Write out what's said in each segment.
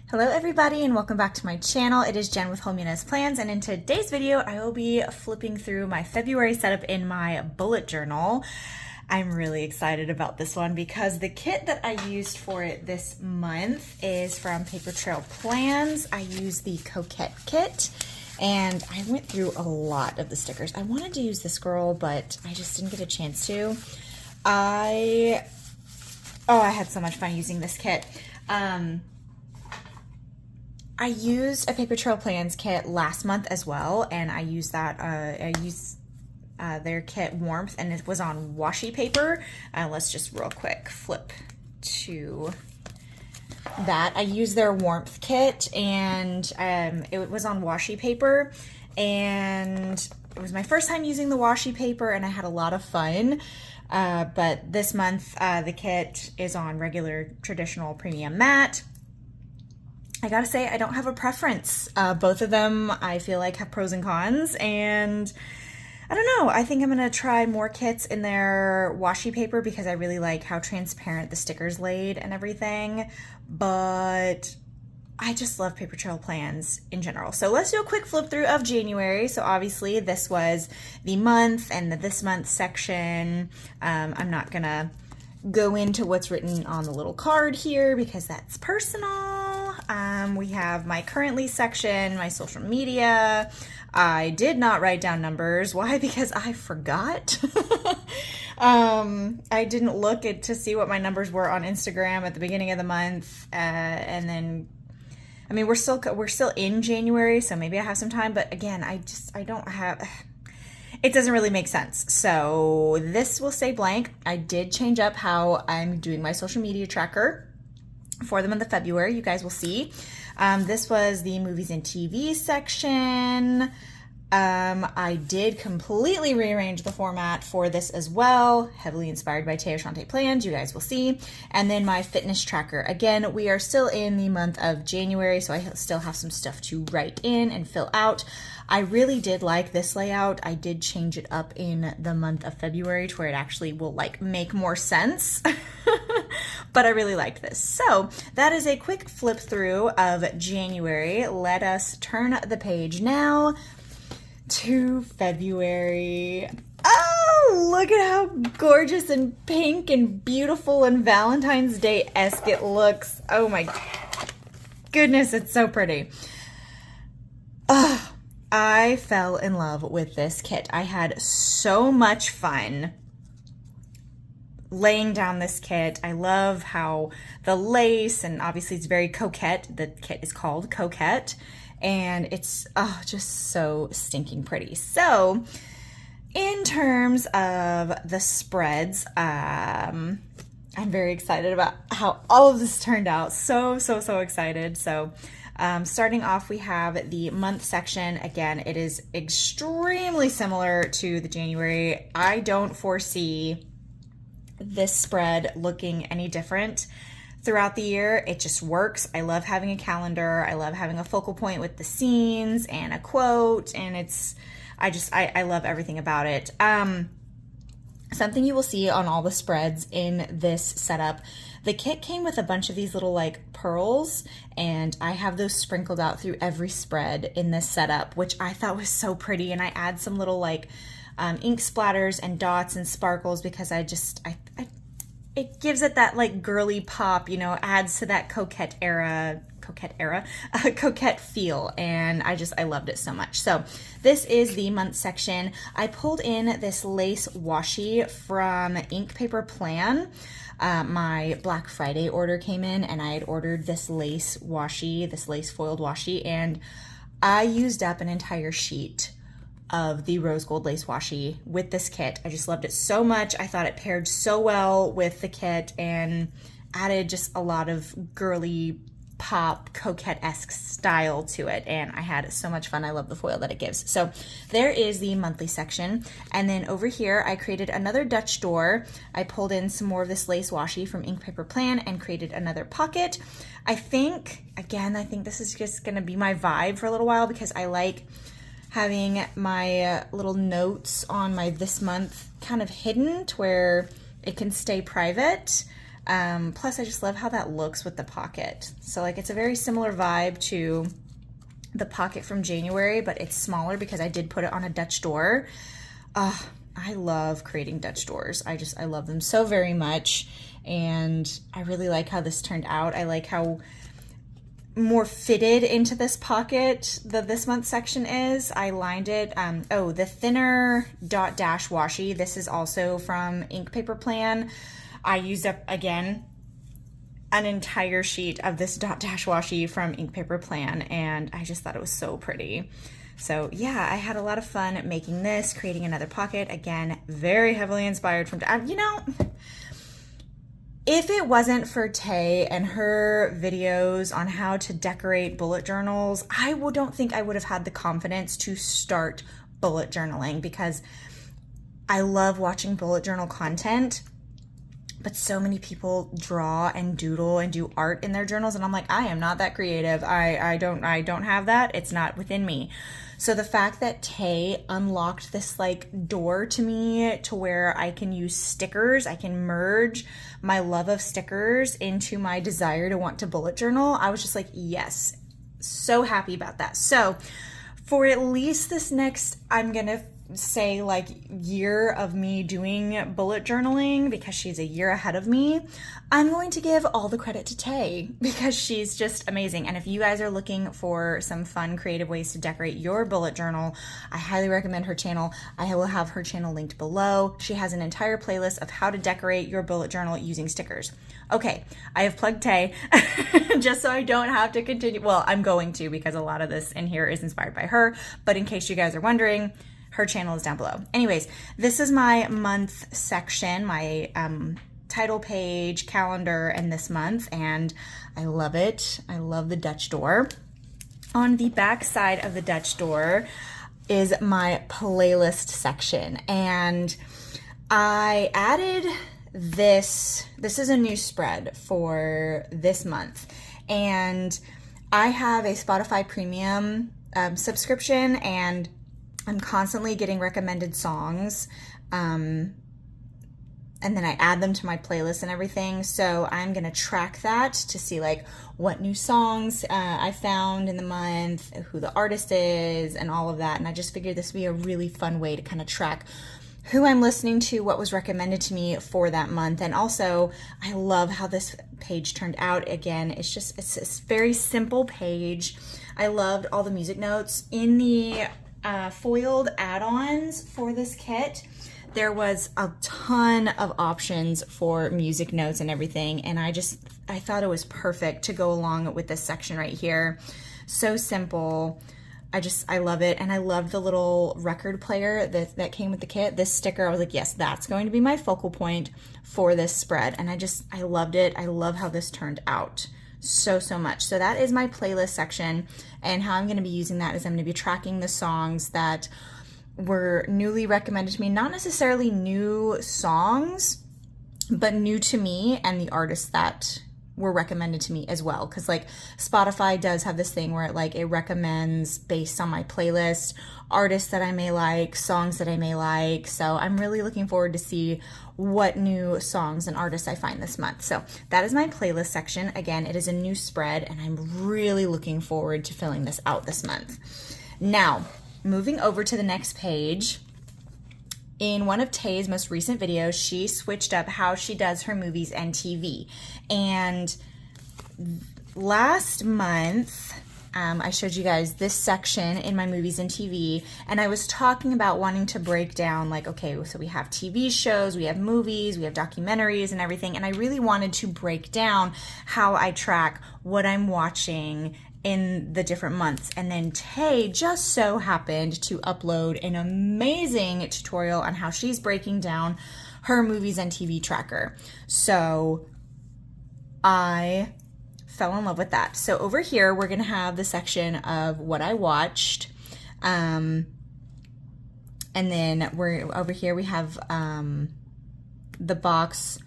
Hello everybody and welcome back to my channel. It is Jen with LustrousPlans, and in today's video I will be flipping through my February setup in my bullet journal. I'm really excited about this one because the kit that I used for it this month is from Paper Trail Plans. I used the Coquette kit and I went through a lot of the stickers. I wanted to use this girl, but I just didn't get a chance to. I had so much fun using this kit. I used a Paper Trail Plans kit last month as well, and I used that, their kit Warmth, and it was on washi paper. Let's just real quick flip to that. I used their Warmth kit, and it was on washi paper, and it was my first time using the washi paper, and I had a lot of fun. But this month, the kit is on regular, traditional, premium matte. I gotta say, I don't have a preference. Both of them I feel like have pros and cons, and I don't know, I think I'm gonna try more kits in their washi paper because I really like how transparent the stickers laid and everything, but I just love Paper Trail Plans in general. So let's do a quick flip through of January. So obviously this was the month and the this month section. I'm not gonna go into what's written on the little card here because that's personal. We have my currently section, my social media. I did not write down numbers. Why? Because I forgot. I didn't look to see what my numbers were on Instagram at the beginning of the month, and then, I mean, we're still in January, so maybe I have some time. But again, I don't have. It doesn't really make sense. So this will stay blank. I did change up how I'm doing my social media tracker for the month of February. You guys will see. This was the movies and TV section. I did completely rearrange the format for this as well, heavily inspired by Shawnteplans, you guys will see. And then my fitness tracker. Again, we are still in the month of January, so I still have some stuff to write in and fill out. I really did like this layout. I did change it up in the month of February to where it actually will like make more sense. But I really liked this. So that is a quick flip through of January. Let us turn the page now to February. Oh, look at how gorgeous and pink and beautiful and Valentine's Day-esque it looks. Oh my goodness, it's so pretty. I fell in love with this kit. I had so much fun laying down this kit. I love how the lace, and obviously it's very coquette. The kit is called Coquette, and it's just so stinking pretty. So in terms of the spreads, I'm very excited about how all of this turned out. So excited. So starting off, we have the month section. Again, it is extremely similar to the January. I don't foresee this spread looking any different throughout the year. It just works. I love having a calendar. I love having a focal point with the scenes and a quote, and I love everything about it. Something you will see on all the spreads in this setup, the kit came with a bunch of these little like pearls, and I have those sprinkled out through every spread in this setup, which I thought was so pretty. And I add some little like ink splatters and dots and sparkles because it gives it that like girly pop, you know, adds to that coquette feel, and I loved it so much. So this is the month section. I pulled in this lace washi from Ink Paper Plan. My Black Friday order came in, and I had ordered this lace washi, this lace foiled washi, and I used up an entire sheet of the rose gold lace washi with this kit. I just loved it so much. I thought it paired so well with the kit and added just a lot of girly pop coquette-esque style to it, and I had so much fun. I love the foil that it gives. So there is the monthly section, and then over here I created another Dutch door. I pulled in some more of this lace washi from Ink Paper Plan and created another pocket. I think this is just gonna be my vibe for a little while because I like having my little notes on my this month kind of hidden to where it can stay private. Plus I just love how that looks with the pocket. So like it's a very similar vibe to the pocket from January, but it's smaller because I did put it on a Dutch door. I love creating Dutch doors. I love them so very much. And I really like how this turned out. I like how more fitted into this pocket this month section is. I lined it. Oh, the thinner dot dash washi. This is also from Ink Paper Plan. I used up, again, an entire sheet of this dot dash washi from Ink Paper Plan, and I just thought it was so pretty. So yeah, I had a lot of fun making this, creating another pocket. Again, very heavily inspired from, you know, if it wasn't for Tay and her videos on how to decorate bullet journals, I don't think I would have had the confidence to start bullet journaling, because I love watching bullet journal content, but so many people draw and doodle and do art in their journals, and I'm like, I am not that creative. I don't have that. It's not within me. So the fact that Tay unlocked this like door to me to where I can use stickers, I can merge my love of stickers into my desire to want to bullet journal, I was just like, yes, so happy about that. So for at least this next, I'm gonna say like year of me doing bullet journaling, because she's a year ahead of me, I'm going to give all the credit to Tay, because she's just amazing. And if you guys are looking for some fun creative ways to decorate your bullet journal, I highly recommend her channel. I will have her channel linked below. She has an entire playlist of how to decorate your bullet journal using stickers. Okay, I have plugged Tay just so I don't have to continue. Well, I'm going to, because a lot of this in here is inspired by her, but in case you guys are wondering, her channel is down below. Anyways, this is my month section, my title page, calendar, and this month, and I love it. I love the Dutch door. On the back side of the Dutch door is my playlist section, and I added this. This is a new spread for this month, and I have a Spotify Premium subscription, and I'm constantly getting recommended songs, and then I add them to my playlist and everything. So I'm gonna track that to see like what new songs I found in the month, who the artist is, and all of that. And I just figured this would be a really fun way to kind of track who I'm listening to, what was recommended to me for that month. And also, I love how this page turned out. Again, it's a very simple page. I loved all the music notes in the foiled add-ons for this kit. There was a ton of options for music notes and everything, and I thought it was perfect to go along with this section right here. So simple. I love it, and I love the little record player that came with the kit. This sticker, I was like, yes, that's going to be my focal point for this spread, and I loved it. I love how this turned out so much. So that is my playlist section, and how I'm going to be using that is I'm going to be tracking the songs that were newly recommended to me, not necessarily new songs, but new to me and the artists that were recommended to me as well. Because like Spotify does have this thing where it recommends based on my playlist artists that I may like, songs that I may like. So I'm really looking forward to see what new songs and artists I find this month. So that is my playlist section. Again, it is a new spread, and I'm really looking forward to filling this out this month. Now, moving over to the next page, in one of Tay's most recent videos, she switched up how she does her movies and TV. And last month, I showed you guys this section in my movies and TV, and I was talking about wanting to break down like, okay, so we have TV shows, we have movies, we have documentaries and everything, and I really wanted to break down how I track what I'm watching in the different months. And then Tay just so happened to upload an amazing tutorial on how she's breaking down her movies and TV tracker. So I fell in love with that. So over here, we're gonna have the section of what I watched. And then over here, we have the box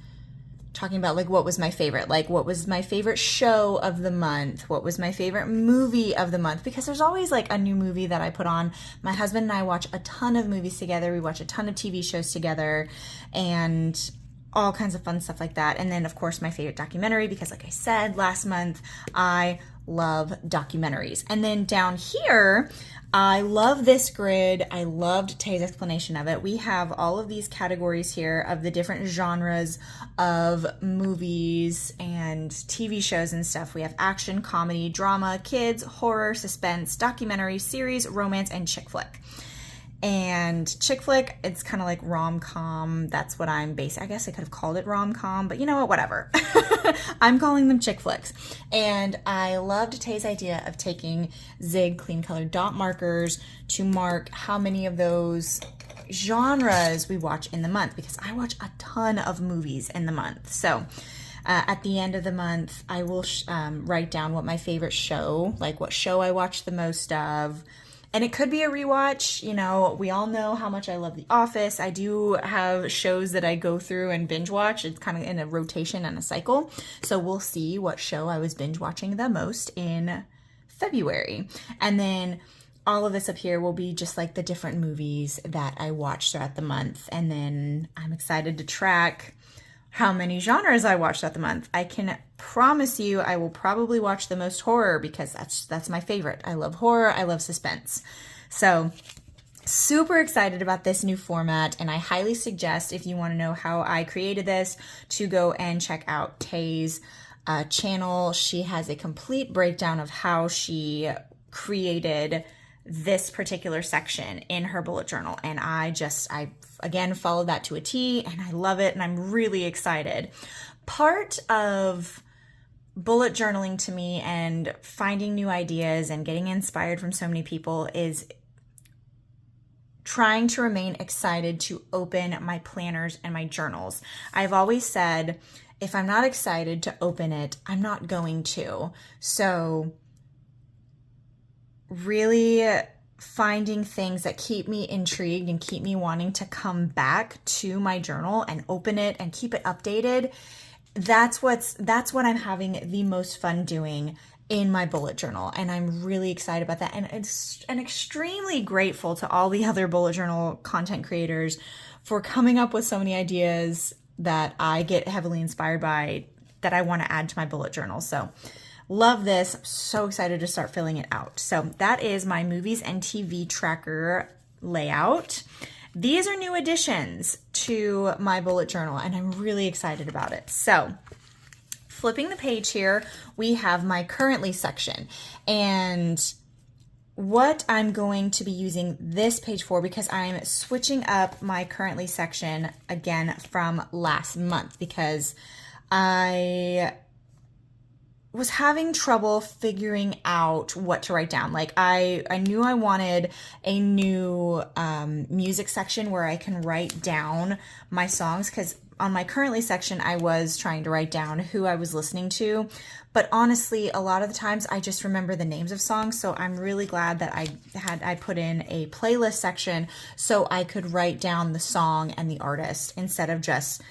talking about like what was my favorite, like what was my favorite show of the month, what was my favorite movie of the month, because there's always like a new movie that I put on. My husband and I watch a ton of movies together. We watch a ton of TV shows together, and all kinds of fun stuff like that. And then of course my favorite documentary, because like I said last month, I love documentaries. And then down here, I love this grid. I loved Tay's explanation of it. We have all of these categories here of the different genres of movies and TV shows and stuff. We have action, comedy, drama, kids, horror, suspense, documentary, series, romance, and chick flick. And chick flick, it's kind of like rom-com. That's what I'm basing. I guess I could have called it rom-com, but you know what, whatever. I'm calling them chick flicks. And I loved Tay's idea of taking Zig clean colored dot markers to mark how many of those genres we watch in the month, because I watch a ton of movies in the month. So at the end of the month, I will write down what my favorite show, like what show I watch the most of. And it could be a rewatch. You know, we all know how much I love The Office. I do have shows that I go through and binge watch. It's kind of in a rotation and a cycle. So we'll see what show I was binge watching the most in February. And then all of this up here will be just like the different movies that I watch throughout the month. And then I'm excited to track how many genres I watch throughout the month. I can promise you I will probably watch the most horror, because that's my favorite. I love horror. I love suspense. So super excited about this new format, and I highly suggest, if you want to know how I created this, to go and check out Tay's channel. She has a complete breakdown of how she created this particular section in her bullet journal, and I again followed that to a T, and I love it, and I'm really excited. Part of bullet journaling to me and finding new ideas and getting inspired from so many people is trying to remain excited to open my planners and my journals. I've always said, if I'm not excited to open it, I'm not going to. So really finding things that keep me intrigued and keep me wanting to come back to my journal and open it and keep it updated. That's what I'm having the most fun doing in my bullet journal. And I'm really excited about that. And extremely grateful to all the other bullet journal content creators for coming up with so many ideas that I get heavily inspired by, that I want to add to my bullet journal. So love this. I'm so excited to start filling it out. So that is my movies and TV tracker layout. These are new additions to my bullet journal, and I'm really excited about it. So flipping the page here, we have my currently section. And what I'm going to be using this page for, because I'm switching up my currently section again from last month, because I was having trouble figuring out what to write down. Like I knew I wanted a new music section where I can write down my songs, because on my currently section I was trying to write down who I was listening to, but honestly a lot of the times I just remember the names of songs. So I'm really glad that I put in a playlist section so I could write down the song and the artist instead of just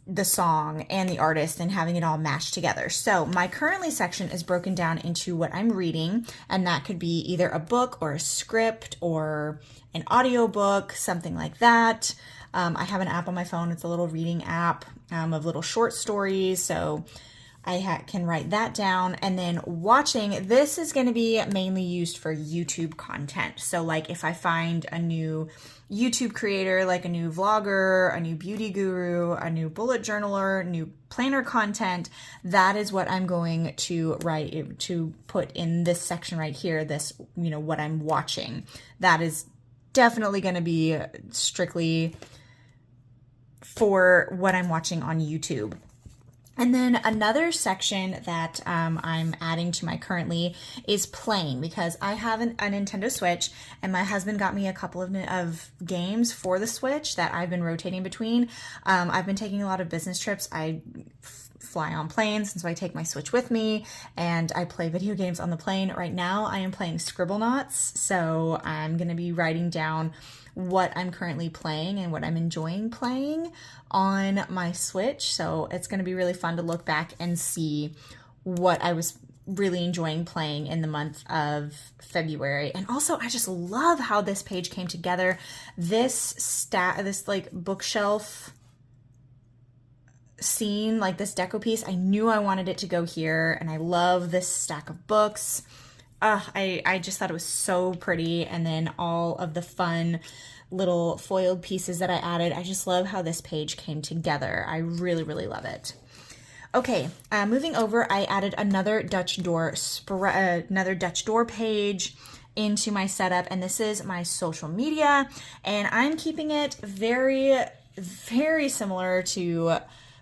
the song and the artist and having it all mashed together. So my currently section is broken down into what I'm reading, and that could be either a book or a script or an audiobook, something like that. I have an app on my phone. It's a little reading app of little short stories. So I can write that down. And then watching, this is going to be mainly used for YouTube content. So like if I find a new YouTube creator, like a new vlogger, a new beauty guru, a new bullet journaler, new planner content, that is what I'm going to write, to put in this section right here, this, you know, what I'm watching. That is definitely going to be strictly for what I'm watching on YouTube. And then another section that I'm adding to my currently is playing, because I have a Nintendo Switch, and my husband got me a couple of games for the Switch that I've been rotating between. I've been taking a lot of business trips. I fly on planes, and so I take my Switch with me and I play video games on the plane. Right now I am playing Scribblenauts, so I'm going to be writing down what I'm currently playing and what I'm enjoying playing on my Switch. So it's going to be really fun to look back and see what I was really enjoying playing in the month of February. And also I just love how this page came together. This like bookshelf seen like this deco piece, I knew I wanted it to go here, and I love this stack of books. I just thought it was so pretty, and then all of the fun little foiled pieces that I added. I just love how this page came together. I really, really love it. Okay, moving over, I added another Dutch door page into my setup, and this is my social media, and I'm keeping it very, very similar to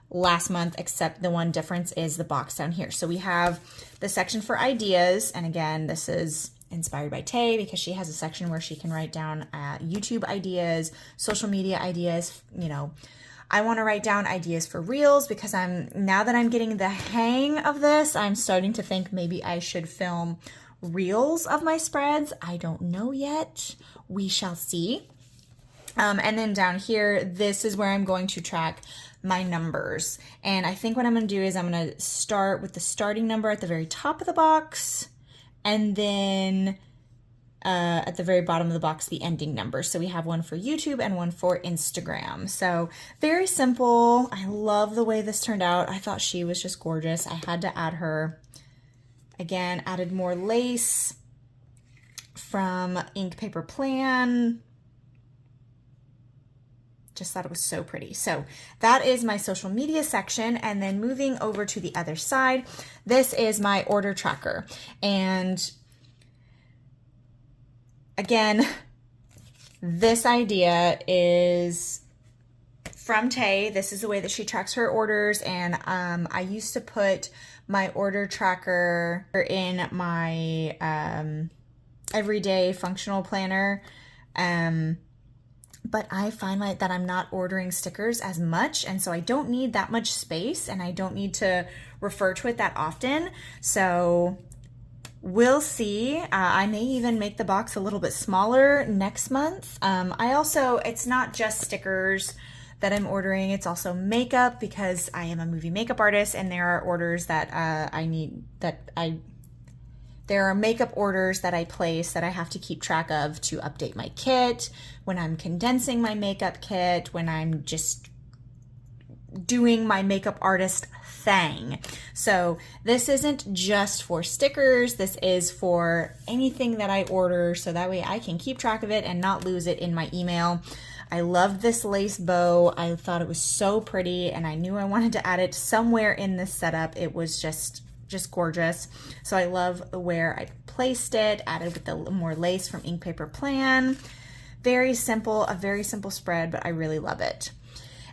last month, except the one difference is the box down here. So we have the section for ideas, and again, this is inspired by Tay because she has a section where she can write down YouTube ideas, social media ideas. You know, I want to write down ideas for reels because now that I'm getting the hang of this, I'm starting to think maybe I should film reels of my spreads. I don't know yet. We shall see. And then down here, this is where I'm going to track my numbers. And I think what I'm going to do is I'm going to start with the starting number at the very top of the box, and then at the very bottom of the box, the ending number. So we have one for YouTube and one for Instagram. So very simple. I love the way this turned out. I thought she was just gorgeous. I had to add her. Again, added more lace from Ink Paper Plan. Just thought it was so pretty. So that is my social media section. And then moving over to the other side, this is my order tracker. And again, this idea is from Tay. This is the way that she tracks her orders. And I used to put my order tracker in my everyday functional planner. But I find that I'm not ordering stickers as much, and so I don't need that much space, and I don't need to refer to it that often. So we'll see. I may even make the box a little bit smaller next month. It's not just stickers that I'm ordering, it's also makeup because I am a movie makeup artist, and there are orders that there are makeup orders that I place that I have to keep track of to update my kit, when I'm condensing my makeup kit, when I'm just doing my makeup artist thing. So this isn't just for stickers, this is for anything that I order, so that way I can keep track of it and not lose it in my email. I love this lace bow. I thought it was so pretty, and I knew I wanted to add it somewhere in this setup. It was just gorgeous. So I love where I placed it, added with the more lace from Ink Paper Plan. Very simple, a very simple spread, but I really love it.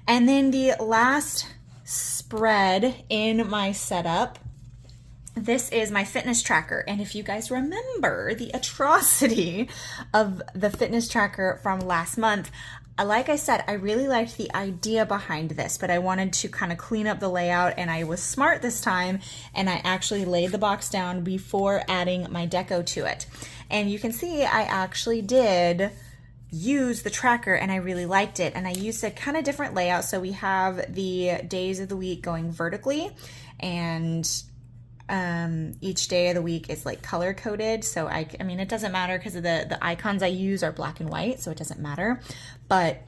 And then the last spread in my setup, this is my fitness tracker. And if you guys remember the atrocity of the fitness tracker from last month, like I said, I really liked the idea behind this, but I wanted to kind of clean up the layout, and I was smart this time, and I actually laid the box down before adding my deco to it. And you can see I actually did use the tracker, and I really liked it, and I used a kind of different layout. So we have the days of the week going vertically, and each day of the week is like color coded. So I mean, it doesn't matter because of the icons I use are black and white, so it doesn't matter. But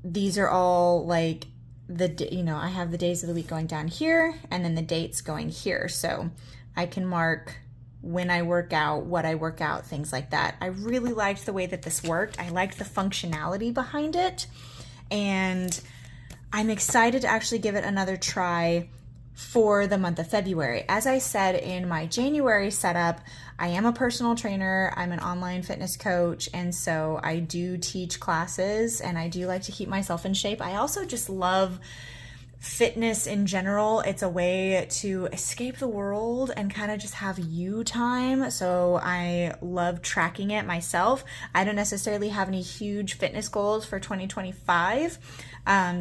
these are all like I have the days of the week going down here, and then the dates going here. So I can mark when I work out, what I work out, things like that. I really liked the way that this worked. I liked the functionality behind it, and I'm excited to actually give it another try for the month of February. As I said in my January setup, I am a personal trainer, I'm an online fitness coach, and so I do teach classes, and I do like to keep myself in shape. I also just love fitness in general. It's a way to escape the world and kind of just have you time. So I love tracking it myself. I don't necessarily have any huge fitness goals for 2025,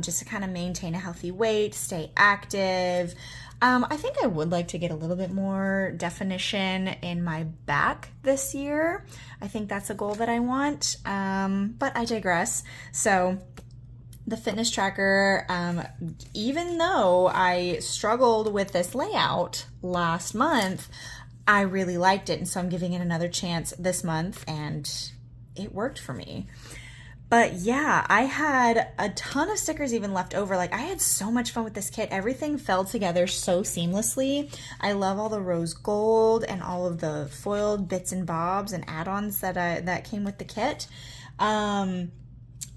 just to kind of maintain a healthy weight, stay active. I think I would like to get a little bit more definition in my back this year. I think that's a goal that I want, but I digress. So the fitness tracker, even though I struggled with this layout last month, I really liked it, and so I'm giving it another chance this month, and it worked for me. But yeah, I had a ton of stickers even left over. Like, I had so much fun with this kit. Everything fell together so seamlessly. I love all the rose gold and all of the foiled bits and bobs and add-ons that came with the kit.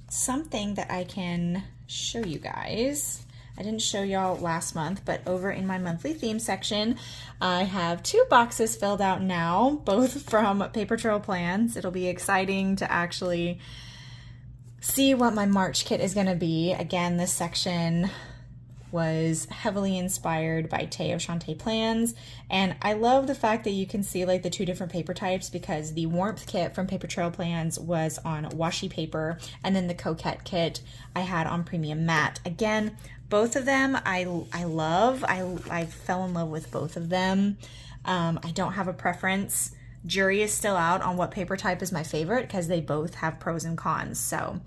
Something that I can show you guys. I didn't show y'all last month, but over in my monthly theme section, I have 2 boxes filled out now, both from Paper Trail Plans. It'll be exciting to actually see what my March kit is going to be. Again, this section was heavily inspired by Tay of Shawnteplans, and I love the fact that you can see like the 2 different paper types, because the warmth kit from Paper Trail Plans was on washi paper, and then the Coquette kit I had on premium matte. Again, both of them I love. I fell in love with both of them. I don't have a preference. Jury is still out on what paper type is my favorite, because they both have pros and cons. So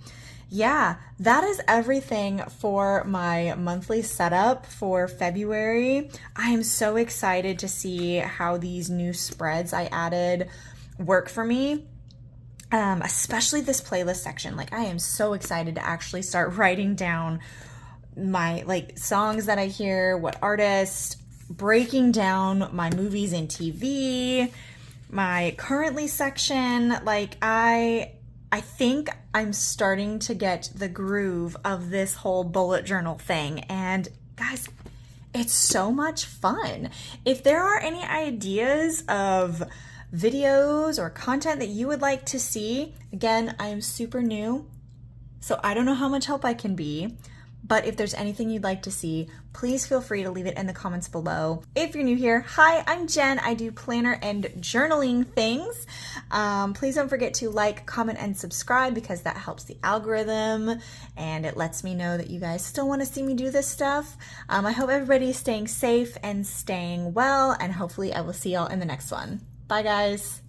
yeah, that is everything for my monthly setup for February. I am so excited to see how these new spreads I added work for me. Especially this playlist section. Like, I am so excited to actually start writing down my like songs that I hear, what artists, breaking down my movies and TV, my currently section. Like, I think I'm starting to get the groove of this whole bullet journal thing, and guys, it's so much fun. If there are any ideas of videos or content that you would like to see, again, I am super new, so I don't know how much help I can be. But if there's anything you'd like to see, please feel free to leave it in the comments below. If you're new here, hi, I'm Jen. I do planner and journaling things. Please don't forget to like, comment, and subscribe, because that helps the algorithm and it lets me know that you guys still want to see me do this stuff. I hope everybody is staying safe and staying well, and hopefully I will see y'all in the next one. Bye, guys.